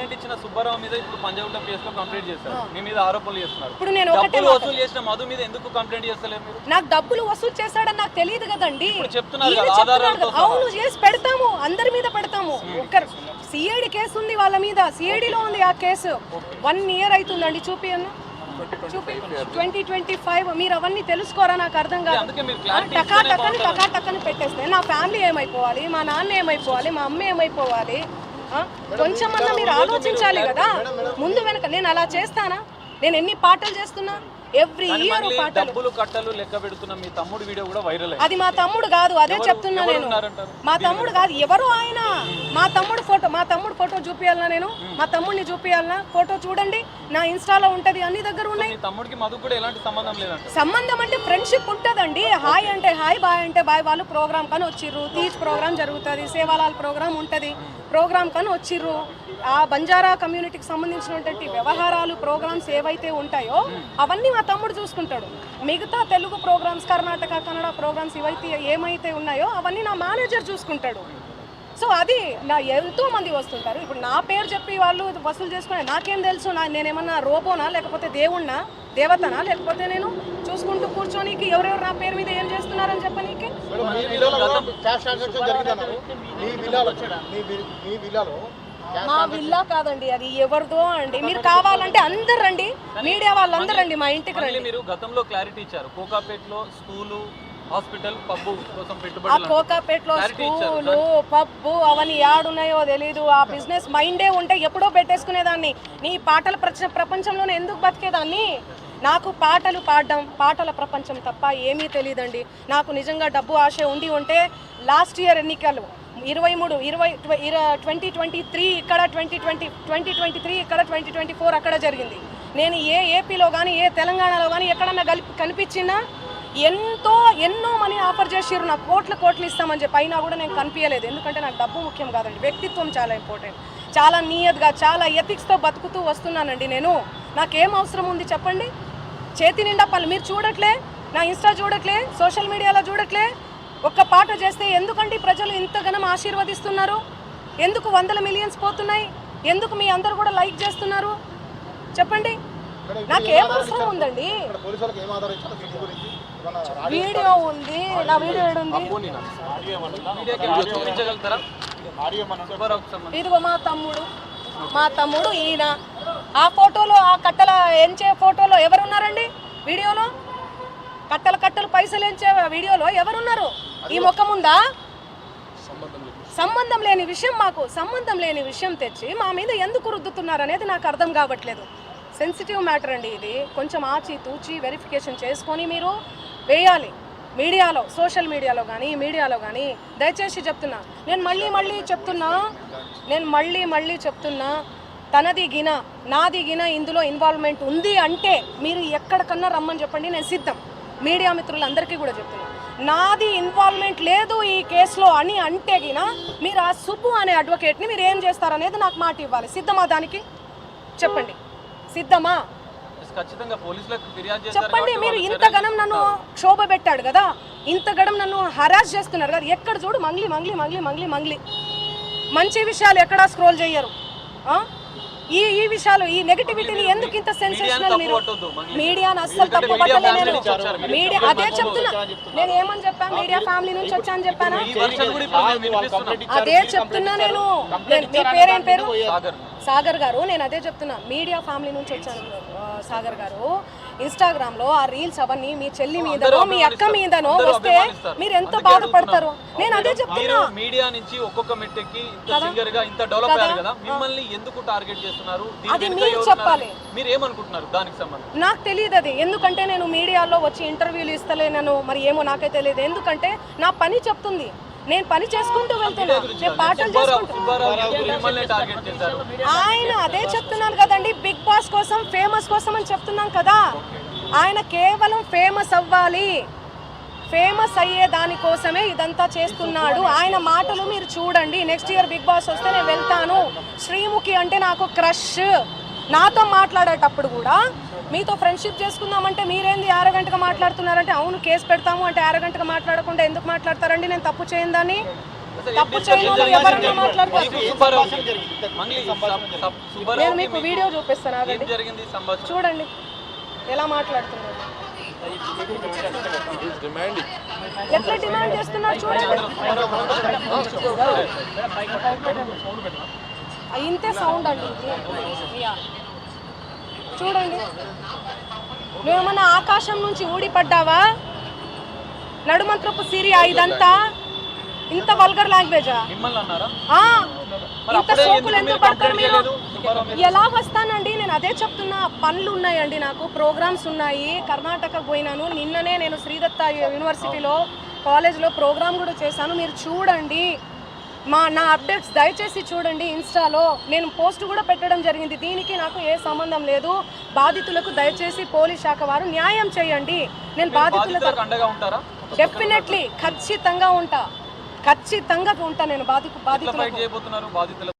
Complaint ఇచ్చిన సుబ్బారావు మీద ఇప్పుడు పంజాగుట్ట కేసులో కంప్లైంట్ చేశారు, మీ మీద ఆరోపణలు చేస్తున్నారు. ఇప్పుడు నేను డబ్బులు వసూలు చేసిన మధు మీద ఎందుకు కంప్లైంట్ చేస్తలేరు మీరు? నాకు డబ్బులు వసూలు చేశాడని నాకు తెలియదు కదండి. చెప్తున్నారు అవును చేసి పెడతాము, అందరి మీద పెడతాము. ఒక్కరు సిఐడి కేసు ఉంది వాళ్ళ మీద, సిఐడిలో ఉంది ఆ కేసు. 1 year అవుతుందండి. చూపి అన్న, చూపి 2025. మీరు అవన్నీ తెలుసుకోరా? నాకు అర్థం కాదు. టకాటక్కని పెట్టేస్తే నా ఫ్యామిలీ ఏమైపోవాలి, మా నాన్న ఏమైపోవాలి, మా అమ్మ ఏమైపోవాలి? కొంచెమన్నా మీరు ఆలోచించాలి కదా ముందు వెనక. నేను అలా చేస్తానా? నేను ఎన్ని పాటలు చేస్తున్నా, ఎవ్రీ ఇయర్ పాటలు. డబ్బులు కట్టలు లెక్క పెడుతున్న మీ తమ్ముడు వీడియో కూడా వైరల్ అయ్యింది. అది మా తమ్ముడు కాదు, అదే చెప్తున్నా నేను. మా తమ్ముడు కాదు, ఎవరు ఆయన? మా తమ్ముడు ఫోటో చూపియాలనా? నేను మా తమ్ముడిని చూపియాలనా? ఫోటో చూడండి, నా ఇన్స్టాలో ఉంటది, అన్ని దగ్గర ఉన్నాయి. తమ్ముడికి మధు కూడా ఎలాంటి సంబంధం లేదంట. సంబంధం అంటే ఫ్రెండ్షిప్ ఉంటదండి. హాయ్ అంటే హాయ్, బాయ్ అంటే బాయ్. వాళ్ళు ప్రోగ్రామ్ కానీ వచ్చిర్రు, తీజ్ ప్రోగ్రామ్ జరుగుతుంది, సేవాలాల్ ప్రోగ్రామ్ ఉంటది, ప్రోగ్రామ్ కానీ వచ్చిర్రు. ఆ బంజారా కమ్యూనిటీకి సంబంధించినటువంటి వ్యవహారాలు, ప్రోగ్రామ్స్ ఏవైతే ఉంటాయో అవన్నీ మా తమ్ముడు చూసుకుంటాడు. మిగతా తెలుగు ప్రోగ్రామ్స్, కర్ణాటక, కన్నడ ప్రోగ్రామ్స్ ఏమైతే ఉన్నాయో అవన్నీ నా మేనేజర్ చూసుకుంటాడు. సో అది ఎంతో మంది వస్తుంటారు. ఇప్పుడు నా పేరు చెప్పి వాళ్ళు వసూలు చేసుకునే నాకేం తెలుసు? నేనేమన్నా రోబోనా, లేకపోతే దేవుణ్ణా, దేవతనా, లేకపోతే నేను చూసుకుంటూ కూర్చోనికి ఎవరెవరు నా పేరు మీద ఏం చేస్తున్నారని చెప్పనీకి? మా విల్లా కాదండి, అది ఎవరిదో అండి. మీరు కావాలంటే అందరు రండి, మీడియా వాళ్ళందరూ రండి, మా ఇంటికి రండి. మీరు గతంలో క్లారిటీ ఇచ్చారు, కోకాపేటలో స్కూలు, హాస్పిటల్, పబ్బు కోసం ఆ పెట్టుబడులు. కోకాపేటలో స్కూలు, పబ్బు అవన్నీ యాడున్నాయో తెలీదు. ఆ బిజినెస్ మైండే ఉంటే ఎప్పుడో పెట్టేసుకునేదాన్ని. నీ పాటల ప్రపంచంలోనే ఎందుకు బతికేదాన్ని? నాకు పాటలు పాడడం, పాటల ప్రపంచం తప్ప ఏమీ తెలియదండి. నాకు నిజంగా డబ్బు ఆశ ఉంటే లాస్ట్ ఇయర్ ఎన్నికలు 2023 ఇక్కడ, 2023 ఇక్కడ, 2024 అక్కడ జరిగింది. నేను ఏపీలో కానీ ఏ తెలంగాణలో కానీ ఎక్కడన్నా కనిపించినా ఎన్నో మనీ ఆఫర్ చేసిర్రు, నాకు కోట్లు ఇస్తామని చెప్పి. అయినా కూడా నేను కనిపించలేదు. ఎందుకంటే నాకు డబ్బు ముఖ్యం కాదండి, వ్యక్తిత్వం చాలా ఇంపార్టెంట్. చాలా నియత్గా, చాలా ఎథిక్స్తో బతుకుతూ వస్తున్నానండి నేను. నాకేం అవసరం ఉంది చెప్పండి? చేతి నిండా పనులు. మీరు చూడట్లే, నా ఇన్స్టా చూడట్లే, సోషల్ మీడియాలో చూడట్లే. ఒక్క పాట చేస్తే ఎందుకండి ప్రజలు ఇంతగానం ఆశీర్వదిస్తున్నారు? ఎందుకు 100 millions పోతున్నాయి? ఎందుకు మీ అందరు కూడా లైక్ చేస్తున్నారు చెప్పండి? నాకేం అవసరం ఉందండి? వీడియో ఉంది, నా వీడియో ఏడుంది? ఇదిగో మా తమ్ముడు ఈయన. ఆ ఫోటోలో, ఆ కట్టల ఎంచే ఫోటోలో ఎవరున్నారండి? వీడియోలో కట్టలు పైసలు ఎంచే వీడియోలో ఎవరున్నారు? ఈ ముఖం ఉందా? సంబంధం లేని విషయం, మాకు సంబంధం లేని విషయం తెచ్చి మా మీద ఎందుకు రుద్దుతున్నారు అనేది నాకు అర్థం కావట్లేదు. సెన్సిటివ్ మ్యాటర్ అండి ఇది. కొంచెం ఆచితూచి వెరిఫికేషన్ చేసుకొని మీరు వేయాలి మీడియాలో, సోషల్ మీడియాలో కానీ, మీడియాలో కానీ. దయచేసి చెప్తున్నా, నేను మళ్ళీ చెప్తున్నా, తనది గిన నాది గిన ఇందులో ఇన్వాల్వ్మెంట్ ఉంది అంటే మీరు ఎక్కడికన్నా రమ్మని చెప్పండి, నేను సిద్ధం. మీడియా మిత్రులందరికీ కూడా చెప్తున్నా, నాది ఇన్వాల్వ్మెంట్ లేదు ఈ కేసులో అని అంటే గిన మీరు ఆ సుబ్బు అనే అడ్వకేట్ని మీరు ఏం చేస్తారనేది నాకు మాట ఇవ్వాలి. సిద్ధమా? దానికి చెప్పండి, సిద్ధమా? చెప్పండి. మీరు ఇంతగనం నన్ను క్షోభ పెట్టాడు కదా, ఇంతగనం నన్ను హరాస్ చేస్తున్నారు కదా, ఎక్కడ చూడు మంగ్లీ. మంచి విషయాలు ఎక్కడా స్క్రోల్ చేయరు. ఈ విషయాలు, ఈ నెగటివిటీని ఎందుకు ఇంత సెన్సేషనల్? మీరు మీడియాను అస్సలు తప్పు పట్టలే. మీడియా అదే చెప్తున్నా. నేను ఏమని చెప్పాను? మీడియా ఫ్యామిలీ నుంచి వచ్చా అని చెప్పానా? అదే చెప్తున్నా నేను. మీ పేరేం పేరు? సాగర్ గారు. నేను అదే చెప్తున్నా, మీడియా ఫ్యామిలీ నుంచి వచ్చాను సాగర్ గారు. ఇన్స్టాగ్రామ్ లో ఆ రీల్స్ అవన్నీ మీ చెల్లి మీదనో, మీ అక్క మీదనో వస్తే మీరు ఎంత బాధపడతారు? నేను అదే చెప్తున్నా. మీడియా నుంచి ఒక్కొక్క మెట్టెక్కి సింగర్ గా ఇంత డెవలప్ అయ్యారు కదా, మిమ్మల్ని ఎందుకు టార్గెట్ చేస్తున్నారు? అది మీరు చెప్పాలి. మీరు ఏమనుకుంటున్నారు దానికి సంబంధించి? నాకు తెలియదు అది. ఎందుకంటే నేను మీడియాలో వచ్చి ఇంటర్వ్యూలు ఇస్తలేను, మరి ఏమో నాకే తెలియదు. ఎందుకంటే నా పని చెప్తుంది, నేను పని చేసుకుంటూ వెళ్తున్నా, నేను పాటలు చేసుకుంటూ. ఆయన అదే చెప్తున్నాను కదండి, బిగ్ బాస్ కోసం, ఫేమస్ కోసం అని చెప్తున్నాం కదా. ఆయన కేవలం ఫేమస్ అవ్వాలి, ఫేమస్ అయ్యే దానికోసమే ఇదంతా చేస్తున్నాడు. ఆయన మాటలు మీరు చూడండి. నెక్స్ట్ ఇయర్ బిగ్ బాస్ వస్తే నేను వెళ్తాను. శ్రీముఖి అంటే నాకు క్రష్. నాతో మాట్లాడేటప్పుడు కూడా మీతో ఫ్రెండ్షిప్ చేసుకుందామంటే మీరేంది అరగంటగా మాట్లాడుతున్నారంటే, అవును కేసు పెడతాము అంటే అరగంటగా మాట్లాడకుండా ఎందుకు మాట్లాడతారండి? నేను తప్పు చేయని దాన్ని తప్పు చేయని వాళ్ళు ఎవరన్నా మాట్లాడతారు. మీకు సుబ్బారావు మంగ్లీ నేను సుబ్బారావు మీకు వీడియో చూపిస్తాను, ఏం ఆగండి. జరిగింది సంభాషణ? చూడండి ఎలా మాట్లాడుతున్నారు, ఎట్లా డిమాండ్ చేస్తున్నారు చూడండి. ఇంతే సౌండ్ అండి ఇది. చూడండి, నువ్వేమన్నా ఆకాశం నుంచి ఊడిపడ్డావా? నడుమంత్రపు సిరియా ఇదంతా ఇంత వల్గర్ లాంగ్వేజా? మిమ్మల్ని అన్నారా? ఇంత అప్పుడే సోకులు ఎందుకు ఎందుకు మీరు పడతారు కంప్లైంట్ మీరు? చేయలేదు? సుబ్బారావు మీద ఎలా వస్తానండి, నేను అదే చెప్తున్నా. పనులు ఉన్నాయండి, నాకు ప్రోగ్రామ్స్ ఉన్నాయి. కర్ణాటక పోయినాను నిన్ననే. నేను శ్రీదత్త యూనివర్సిటీలో కాలేజ్లో ప్రోగ్రామ్ కూడా చేశాను. మీరు చూడండి నా అప్డేట్స్ దయచేసి చూడండి. ఇన్స్టాలో నేను పోస్ట్ కూడా పెట్టడం జరిగింది. దీనికి నాకు ఏ సంబంధం లేదు. బాధితులకు దయచేసి పోలీస్ శాఖ వారు న్యాయం చేయండి. నేను బాధితులకు అండగా ఉంటారా? డెఫినెట్లీ ఖచ్చితంగా ఉంటా నేను ఫైట్ చేయబోతున్నారు బాధితులకు.